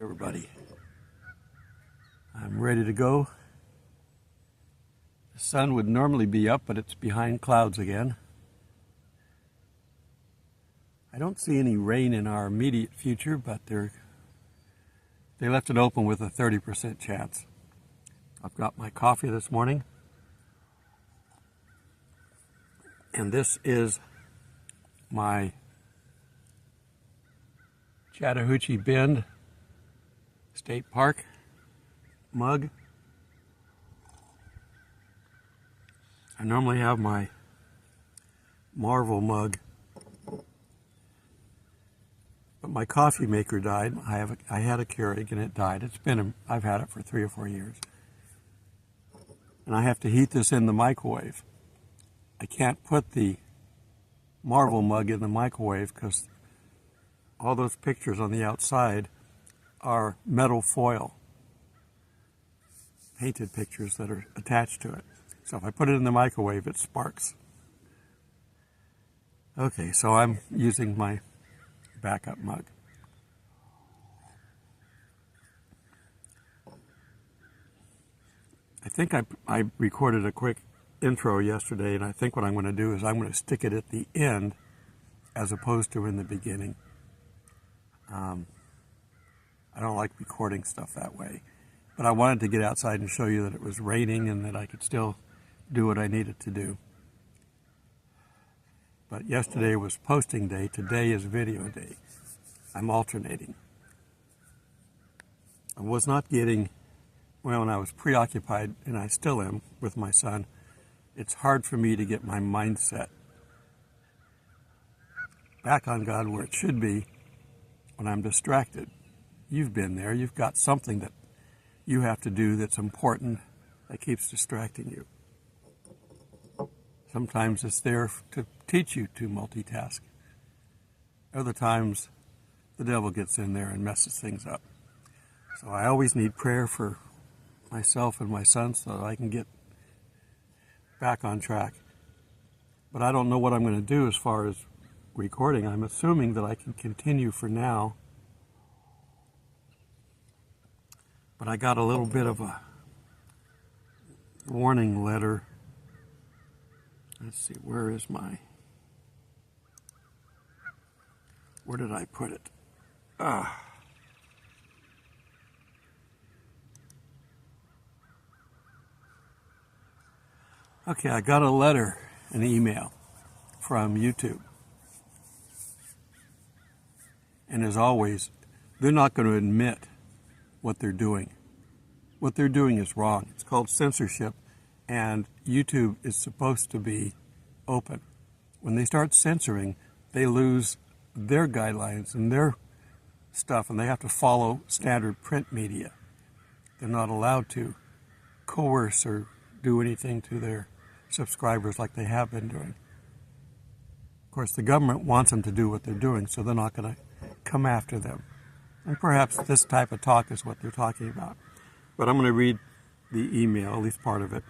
Everybody, I'm ready to go. The sun would normally be up, but it's behind clouds again. I don't see any rain in our immediate future, but they left it open with a 30% chance. I've got my coffee this morning, and this is my Chattahoochee Bend State Park mug. I normally have my Marvel mug, but my coffee maker died. I had a Keurig and it died. I've had it for 3 or 4 years, and I have to heat this in the microwave. I can't put the Marvel mug in the microwave because all those pictures on the outside are metal foil, painted pictures that are attached to it. So if I put it in the microwave, it sparks. Okay, so I'm using my backup mug. I think I recorded a quick intro yesterday, and I think what I'm going to do is I'm going to stick it at the end as opposed to in the beginning. I don't like recording stuff that way, but I wanted to get outside and show you that it was raining and that I could still do what I needed to do. But yesterday was posting day, today is video day. I'm alternating. I was not getting, well, when I was preoccupied, and I still am with my son, it's hard for me to get my mindset back on God where it should be when I'm distracted. You've been there. You've got something that you have to do that's important that keeps distracting you. Sometimes it's there to teach you to multitask. Other times the devil gets in there and messes things up. So I always need prayer for myself and my son so that I can get back on track. But I don't know what I'm going to do as far as recording. I'm assuming that I can continue for now. But I got a little bit of a warning letter. Let's see, where did I put it? Okay, I got a letter, an email from YouTube. And as always, they're not going to admit what they're doing. What they're doing is wrong. It's called censorship, and YouTube is supposed to be open. When they start censoring, they lose their guidelines and their stuff, and they have to follow standard print media. They're not allowed to coerce or do anything to their subscribers like they have been doing. Of course, the government wants them to do what they're doing, so they're not going to come after them. And perhaps this type of talk is what they're talking about. But I'm going to read the email, at least part of it.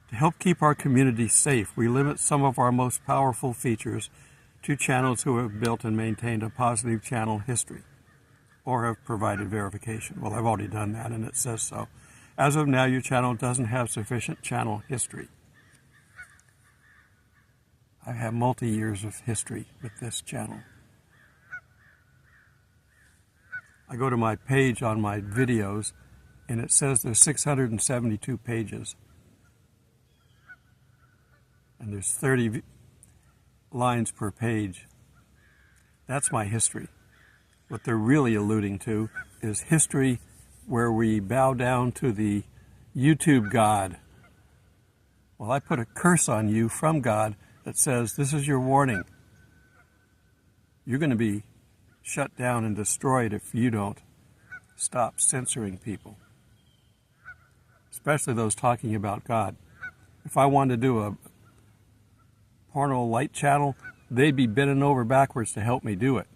To help keep our community safe, we limit some of our most powerful features to channels who have built and maintained a positive channel history or have provided verification. Well, I've already done that, and it says so. As of now, your channel doesn't have sufficient channel history. I have multi-years of history with this channel. I go to my page on my videos, and it says there's 672 pages. And there's 30 lines per page. That's my history. What they're really alluding to is history where we bow down to the YouTube God. Well, I put a curse on you from God that says, this is your warning. You're going to be shut down and destroyed if you don't stop censoring people, especially those talking about God. If I wanted to do a porno light channel, they'd be bending over backwards to help me do it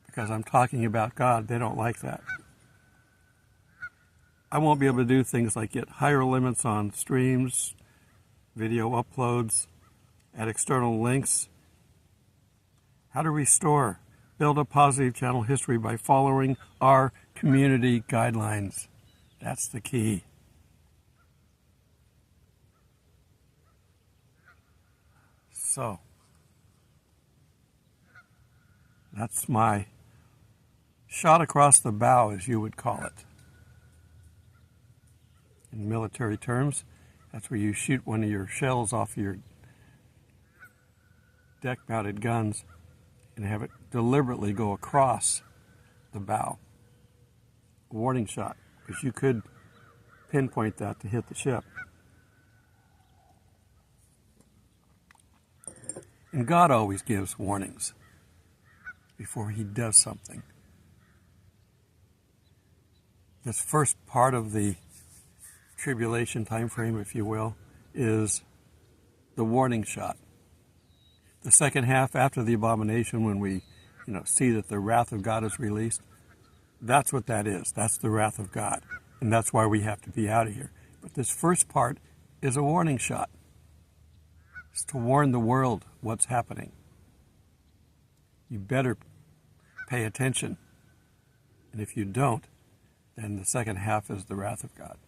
because I'm talking about God. They don't like that. I won't be able to do things like get higher limits on streams, video uploads, add external links, how to restore Build a positive channel history by following our community guidelines. That's the key. So, that's my shot across the bow, as you would call it. In military terms, that's where you shoot one of your shells off your deck-mounted guns and have it deliberately go across the bow. A warning shot, because you could pinpoint that to hit the ship. And God always gives warnings before he does something. This first part of the tribulation time frame, if you will, is the warning shot. The second half, after the abomination, when we see that the wrath of God is released, that's what that is. That's the wrath of God. And that's why we have to be out of here. But this first part is a warning shot. It's to warn the world what's happening. You better pay attention. And if you don't, then the second half is the wrath of God.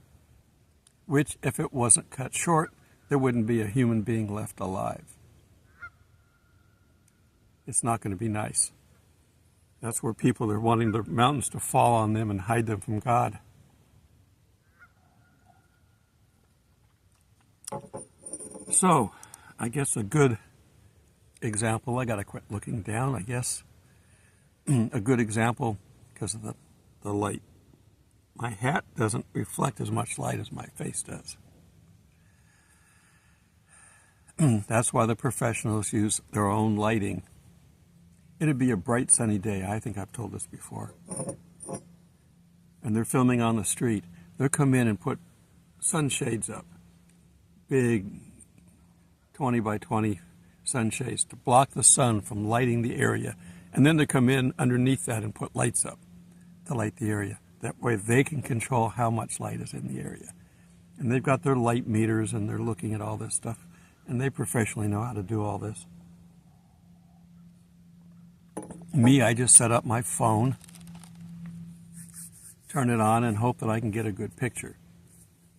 Which, if it wasn't cut short, there wouldn't be a human being left alive. It's not going to be nice. That's where people are wanting the mountains to fall on them and hide them from God. So, I guess a good example, I got to quit looking down, I guess. A good example, because of the light. My hat doesn't reflect as much light as my face does. That's why the professionals use their own lighting. It'd be a bright sunny day. I think I've told this before. And they're filming on the street. They'll come in and put sunshades up. Big 20 by 20 sunshades to block the sun from lighting the area. And then they come in underneath that and put lights up to light the area. That way they can control how much light is in the area. And they've got their light meters and they're looking at all this stuff. And they professionally know how to do all this. Me, I just set up my phone, turn it on, and hope that I can get a good picture.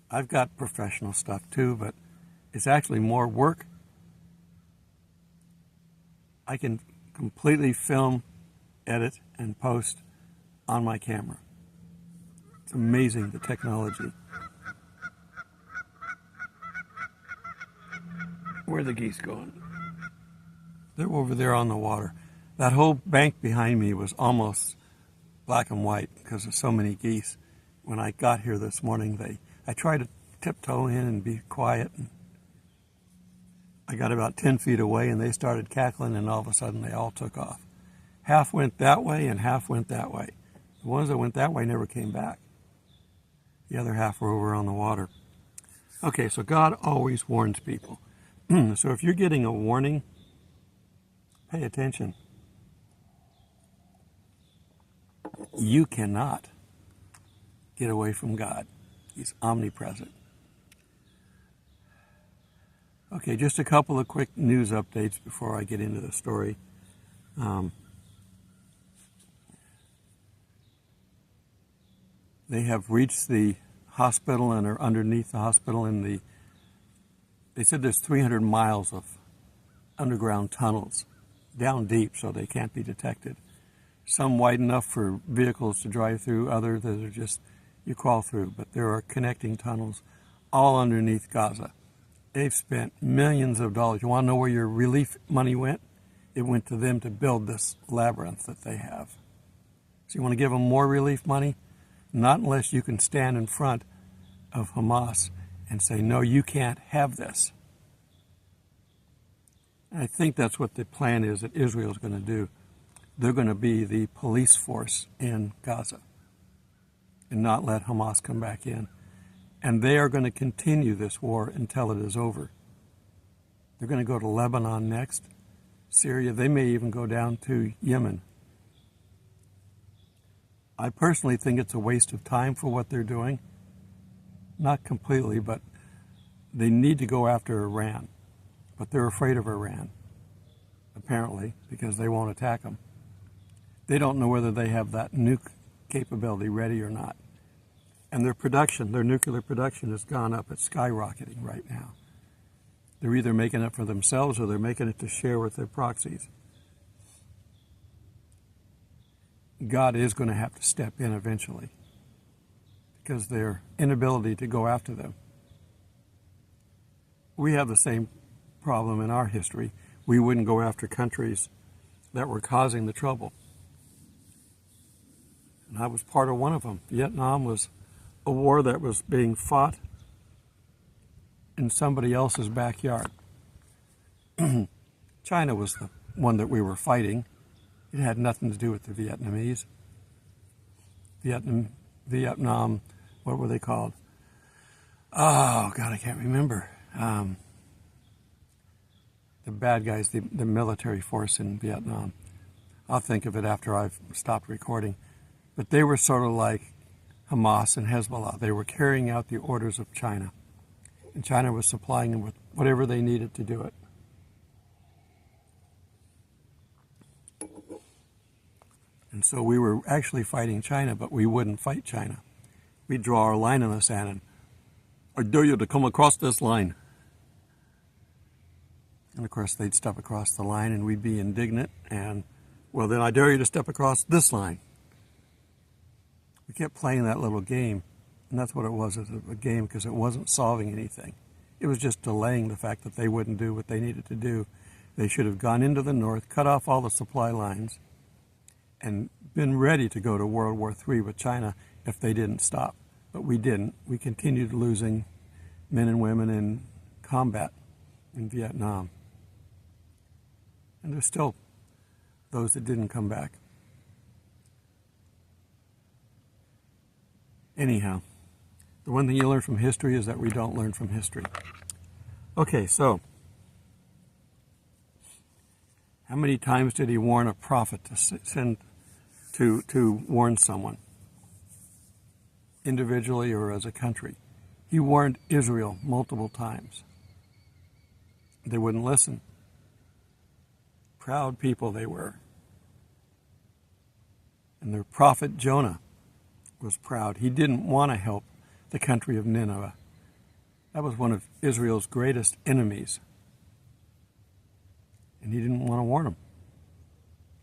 I've got professional stuff too, but it's actually more work. I can completely film, edit, and post on my camera. It's amazing, the technology. Where are the geese going? They're over there on the water. That whole bank behind me was almost black and white because of so many geese. When I got here this morning, I tried to tiptoe in and be quiet. And I got about 10 feet away and they started cackling, and all of a sudden they all took off. Half went that way and half went that way. The ones that went that way never came back. The other half were over on the water. Okay, so God always warns people. So if you're getting a warning, pay attention. You cannot get away from God. He's omnipresent. Okay, just a couple of quick news updates before I get into the story. They have reached the hospital and are underneath the hospital they said there's 300 miles of underground tunnels down deep so they can't be detected. Some wide enough for vehicles to drive through, others that are just you crawl through. But there are connecting tunnels all underneath Gaza. They've spent millions of dollars. You want to know where your relief money went? It went to them to build this labyrinth that they have. So you want to give them more relief money? Not unless you can stand in front of Hamas and say, no, you can't have this. And I think that's what the plan is that Israel is going to do. They're going to be the police force in Gaza and not let Hamas come back in. And they are going to continue this war until it is over. They're going to go to Lebanon next, Syria. They may even go down to Yemen. I personally think it's a waste of time for what they're doing. Not completely, but they need to go after Iran. But they're afraid of Iran, apparently, because they won't attack them. They don't know whether they have that nuke capability ready or not. And their production, their nuclear production has gone up. It's skyrocketing right now. They're either making it for themselves or they're making it to share with their proxies. God is going to have to step in eventually because their inability to go after them. We have the same problem in our history. We wouldn't go after countries that were causing the trouble. And I was part of one of them. Vietnam was a war that was being fought in somebody else's backyard. China was the one that we were fighting. It had nothing to do with the Vietnamese. Vietnam, what were they called? Oh, God, I can't remember. The bad guys, the military force in Vietnam. I'll think of it after I've stopped recording. But they were sort of like Hamas and Hezbollah. They were carrying out the orders of China. And China was supplying them with whatever they needed to do it. And so we were actually fighting China, but we wouldn't fight China. We'd draw our line in the sand and, I dare you to come across this line. And of course they'd step across the line and we'd be indignant and, well, then I dare you to step across this line. We kept playing that little game, and that's what it was, a game, because it wasn't solving anything. It was just delaying the fact that they wouldn't do what they needed to do. They should have gone into the north, cut off all the supply lines, and been ready to go to World War III with China if they didn't stop. But we didn't. We continued losing men and women in combat in Vietnam. And there's still those that didn't come back. Anyhow, the one thing you learn from history is that we don't learn from history. Okay, so how many times did he warn a prophet to send to warn someone, individually or as a country? He warned Israel multiple times. They wouldn't listen. Proud people they were. And their prophet Jonah was proud. He didn't want to help the country of Nineveh. That was one of Israel's greatest enemies. And he didn't want to warn them.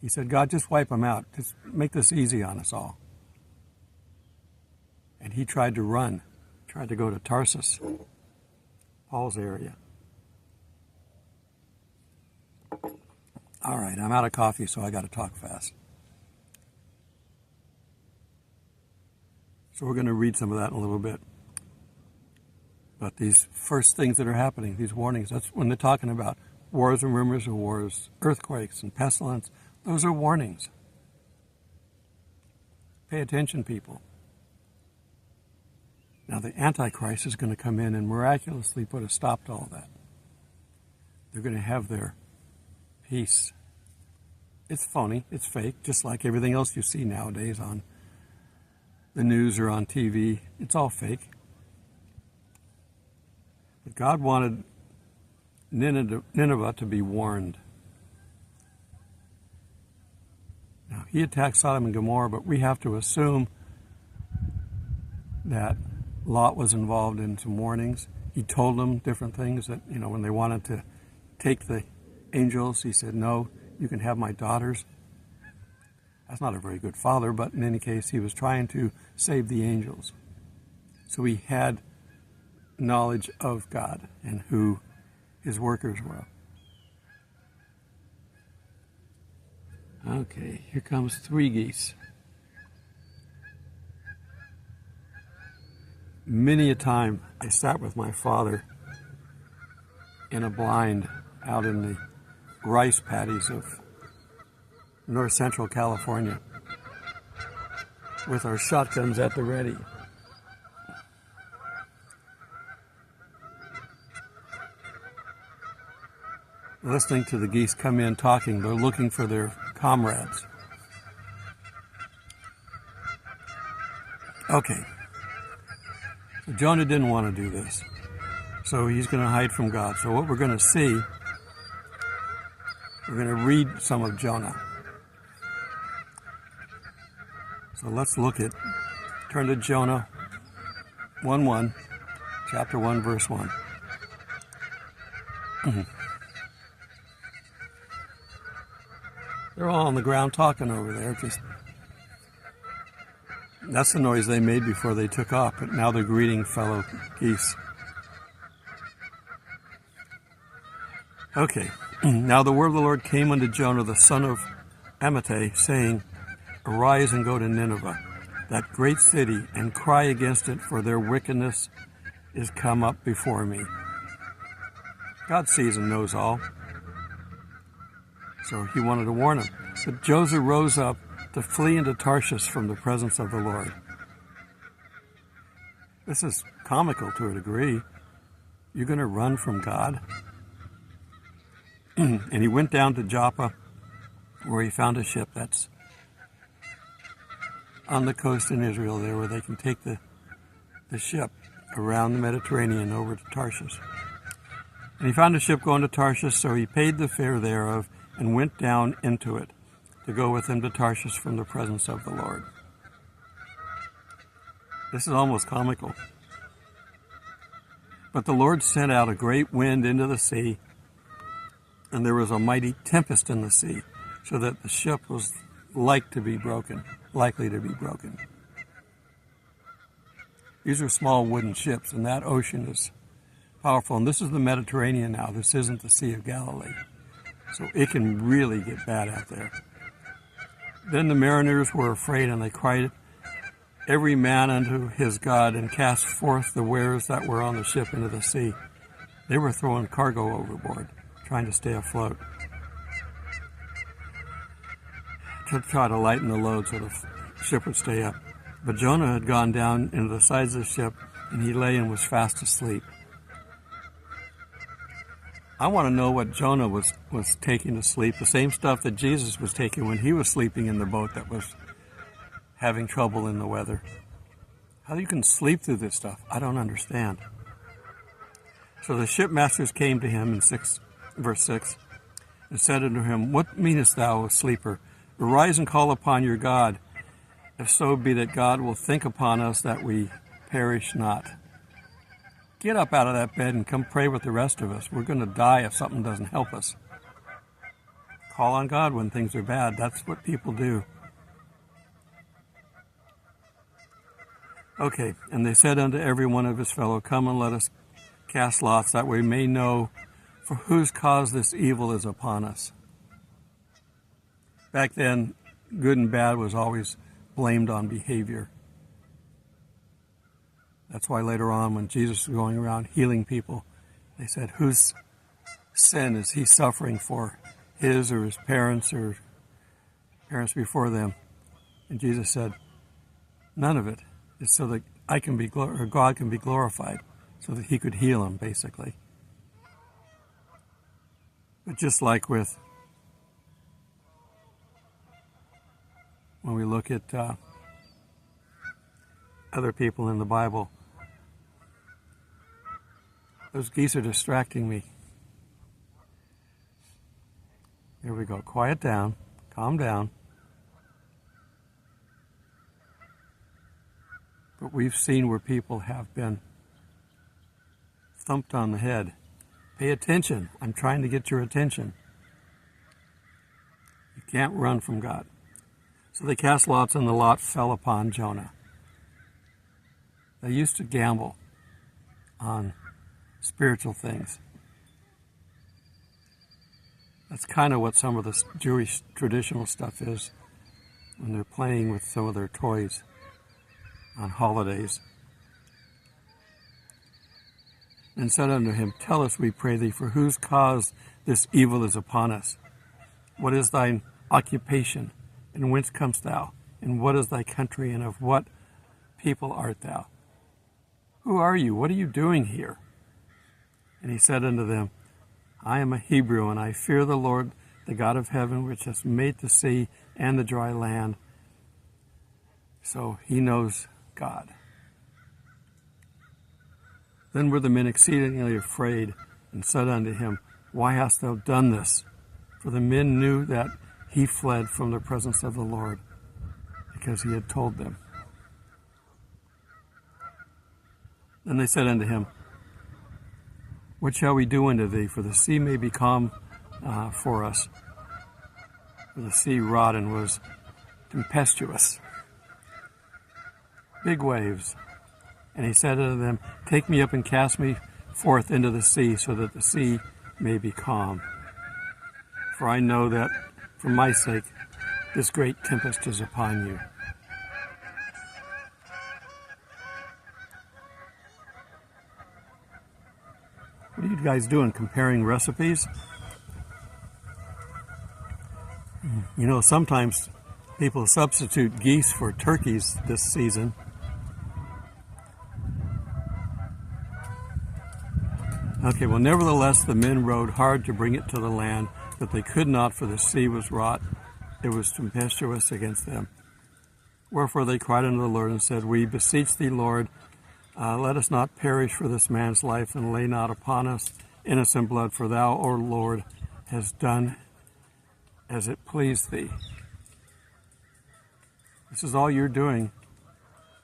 He said, God, just wipe them out. Just make this easy on us all. And he tried to run, tried to go to Tarsus, Paul's area. All right, I'm out of coffee, so I got to talk fast. So we're going to read some of that in a little bit. But these first things that are happening, these warnings, that's when they're talking about wars and rumors of wars, earthquakes and pestilence. Those are warnings. Pay attention, people. Now the Antichrist is going to come in and miraculously put a stop to all that. They're going to have their peace. It's phony, it's fake, just like everything else you see nowadays on the news or on TV. It's all fake. But God wanted Nineveh to be warned. Now, he attacked Sodom and Gomorrah, but we have to assume that Lot was involved in some warnings. He told them different things that, when they wanted to take the angels, he said, no, you can have my daughters. That's not a very good father, but in any case, he was trying to save the angels. So he had knowledge of God and who his workers were. Okay, here comes 3 geese. Many a time I sat with my father in a blind out in the rice paddies of north central California with our shotguns at the ready. Listening to the geese come in talking, they're looking for their comrades. Okay. So Jonah didn't want to do this. So he's going to hide from God. So what we're going to see, we're going to read some of Jonah. So let's turn to Jonah 1:1, chapter 1, verse 1. They're all on the ground talking over there. That's the noise they made before they took off, but now they're greeting fellow geese. Okay, now the word of the Lord came unto Jonah, the son of Amittai, saying, Arise and go to Nineveh, that great city, and cry against it, for their wickedness is come up before me. God sees and knows all. So he wanted to warn him. But Jonah rose up to flee into Tarshish from the presence of the Lord. This is comical to a degree. You're going to run from God? And he went down to Joppa, where he found a ship that's on the coast in Israel there, where they can take the ship around the Mediterranean over to Tarshish. And he found a ship going to Tarshish, so he paid the fare thereof and went down into it to go with him to Tarshish from the presence of the Lord. This is almost comical. But the Lord sent out a great wind into the sea, and there was a mighty tempest in the sea, so that the ship was likely to be broken. These are small wooden ships, and that ocean is powerful. And this is the Mediterranean now. This isn't the Sea of Galilee. So it can really get bad out there. Then the mariners were afraid, and they cried, every man unto his God, and cast forth the wares that were on the ship into the sea. They were throwing cargo overboard, trying to stay afloat, to try to lighten the load so the ship would stay up. But Jonah had gone down into the sides of the ship, and he lay and was fast asleep. I want to know what Jonah was taking to sleep, the same stuff that Jesus was taking when he was sleeping in the boat that was having trouble in the weather. How you can sleep through this stuff, I don't understand. So the shipmasters came to him in verse 6, and said unto him, What meanest thou, O sleeper? Arise and call upon your God, if so be that God will think upon us that we perish not. Get up out of that bed and come pray with the rest of us. We're going to die if something doesn't help us. Call on God when things are bad. That's what people do. Okay, and they said unto every one of his fellow, Come and let us cast lots, that we may know for whose cause this evil is upon us. Back then, good and bad was always blamed on behavior. That's why later on, when Jesus was going around healing people, they said, whose sin is he suffering for? His or his parents or parents before them? And Jesus said, none of it. It's so that God can be glorified, so that he could heal him, basically. But just like with, when we look at other people in the Bible, those geese are distracting me. Here we go. Quiet down. Calm down. But we've seen where people have been thumped on the head. Pay attention. I'm trying to get your attention. You can't run from God. So they cast lots, and the lot fell upon Jonah. They used to gamble on spiritual things. That's kind of what some of the Jewish traditional stuff is when they're playing with some of their toys on holidays. And said unto him, Tell us, we pray thee, for whose cause this evil is upon us? What is thine occupation? And whence comest thou? And what is thy country? And of what people art thou? Who are you? What are you doing here? And he said unto them, I am a Hebrew, and I fear the Lord, the God of heaven, which has made the sea and the dry land. So he knows God. Then were the men exceedingly afraid, and said unto him, Why hast thou done this? For the men knew that he fled from the presence of the Lord. They because he had told them. Then they said unto him, What shall we do unto thee? For the sea may be calm for us. For the sea wrought and was tempestuous. Big waves. And he said unto them, Take me up and cast me forth into the sea, so that the sea may be calm. For I know that for my sake this great tempest is upon you. What are you guys doing, comparing recipes? You know, sometimes people substitute geese for turkeys this season. Okay, well, nevertheless, the men rowed hard to bring it to the land, but they could not, for the sea was wrought. It was tempestuous against them. Wherefore they cried unto the Lord and said, We beseech thee, Lord, let us not perish for this man's life, and lay not upon us innocent blood, for thou, O Lord, hast done as it pleased thee. This is all you're doing.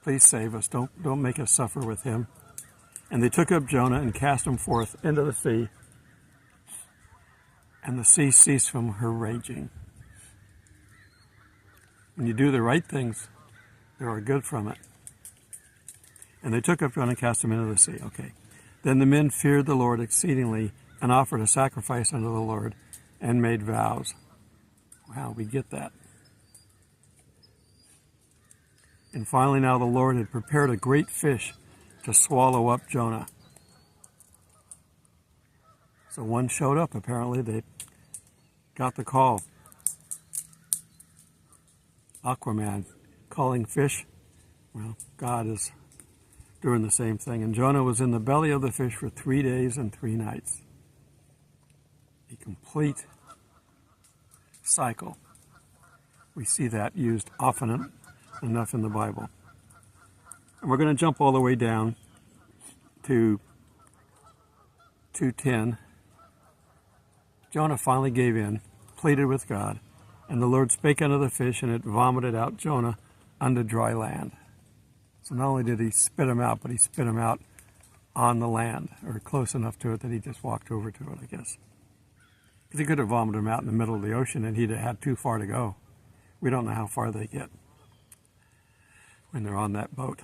Please save us. Don't make us suffer with him. And they took up Jonah and cast him forth into the sea, and the sea ceased from her raging. When you do the right things, there are good from it. And they took up Jonah and cast him into the sea. Okay. Then the men feared the Lord exceedingly, and offered a sacrifice unto the Lord, and made vows. Wow, we get that. And finally now the Lord had prepared a great fish to swallow up Jonah. So one showed up, apparently. They got the call. Aquaman calling fish. Well, God is doing the same thing. And Jonah was in the belly of the fish for 3 days and 3 nights. A complete cycle. We see that used often enough in the Bible. And we're going to jump all the way down to 2:10. Jonah finally gave in, pleaded with God, and the Lord spake unto the fish, and it vomited out Jonah unto dry land. So not only did he spit him out, but he spit him out on the land, or close enough to it that he just walked over to it, I guess. Because he could have vomited him out in the middle of the ocean, and he'd have had too far to go. We don't know how far they get when they're on that boat.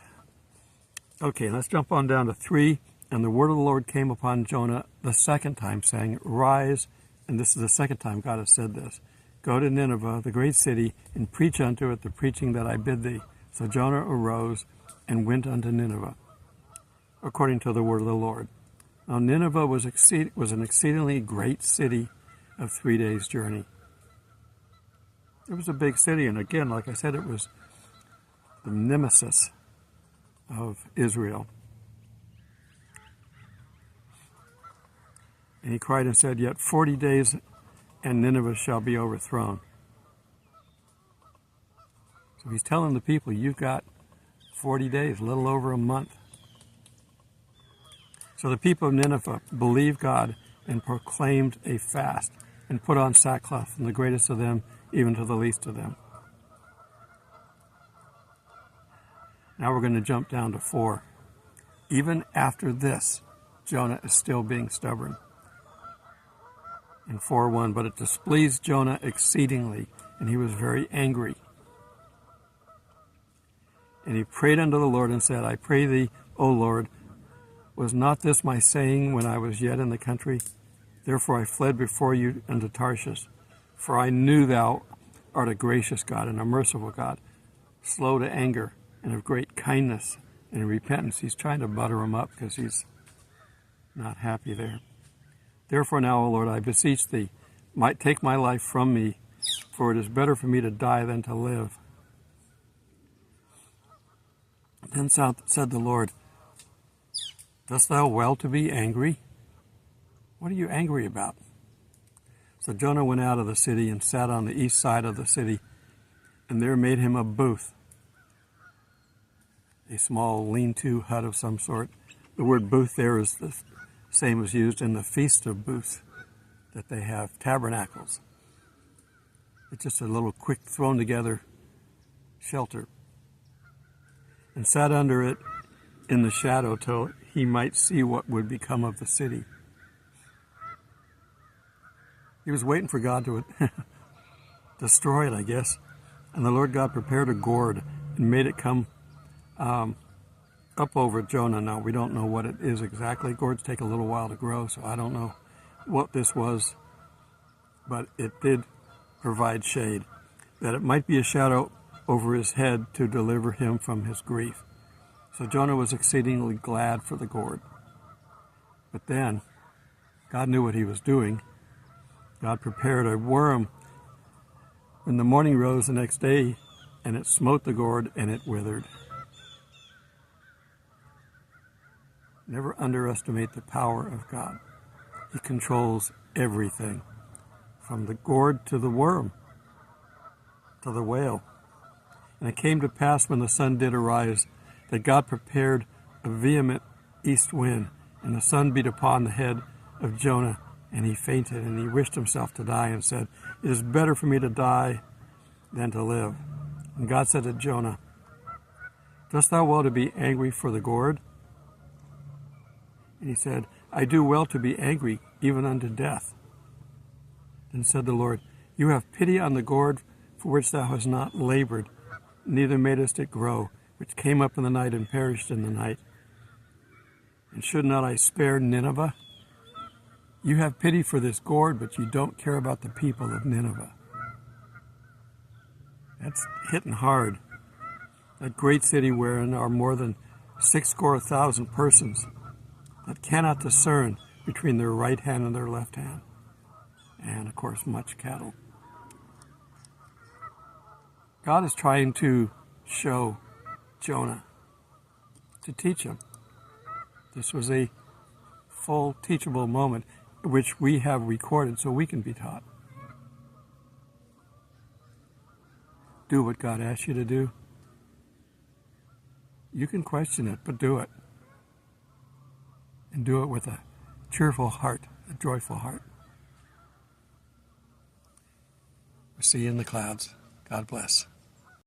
Okay, let's jump on down to 3. And the word of the Lord came upon Jonah the second time, saying, Rise, and this is the second time God has said this, Go to Nineveh, the great city, and preach unto it the preaching that I bid thee. So Jonah arose and went unto Nineveh, according to the word of the Lord. Now Nineveh was an exceedingly great city of 3 days' journey. It was a big city, and again, like I said, it was the nemesis of Israel. And he cried and said, Yet 40 days, and Nineveh shall be overthrown. So he's telling the people, you've got 40 days, a little over a month. So the people of Nineveh believed God and proclaimed a fast, and put on sackcloth, from the greatest of them even to the least of them. Now we're going to jump down to 4. Even after this, Jonah is still being stubborn. In 4:1, but it displeased Jonah exceedingly, and he was very angry. And he prayed unto the Lord and said, I pray thee, O Lord, was not this my saying when I was yet in the country? Therefore I fled before you unto Tarshish, for I knew thou art a gracious God and a merciful God, slow to anger, and of great kindness and repentance. He's trying to butter him up because he's not happy there. Therefore now, O Lord, I beseech thee, might take my life from me, for it is better for me to die than to live. Then said the Lord, Dost thou well to be angry? What are you angry about? So Jonah went out of the city and sat on the east side of the city, and there made him a booth, a small lean-to hut of some sort. The word booth there is the same as used in the Feast of Booths that they have, tabernacles. It's just a little quick thrown together shelter and sat under it in the shadow till he might see what would become of the city. He was waiting for God to destroy it, I guess. And the Lord God prepared a gourd and made it come up over Jonah. Now, we don't know what it is exactly. Gourds take a little while to grow, so I don't know what this was. But it did provide shade, that it might be a shadow over his head to deliver him from his grief. So Jonah was exceedingly glad for the gourd. But then, God knew what he was doing. God prepared a worm when the morning rose the next day, and it smote the gourd, and it withered. Never underestimate the power of God. He controls everything, from the gourd to the worm, to the whale. And it came to pass when the sun did arise, that God prepared a vehement east wind, and the sun beat upon the head of Jonah, and he fainted, and he wished himself to die, and said, "It is better for me to die than to live." And God said to Jonah, "Dost thou well to be angry for the gourd?" And he said, "I do well to be angry, even unto death." Then said the Lord, "You have pity on the gourd for which thou hast not labored, neither madest it grow, which came up in the night and perished in the night. And should not I spare Nineveh? You have pity for this gourd, but you don't care about the people of Nineveh." That's hitting hard. That great city wherein are more than 600,000 persons that cannot discern between their right hand and their left hand. And, of course, much cattle. God is trying to show Jonah, to teach him. This was a full teachable moment which we have recorded so we can be taught. Do what God asks you to do. You can question it, but do it. And do it with a cheerful heart, a joyful heart. We'll see you in the clouds. God bless.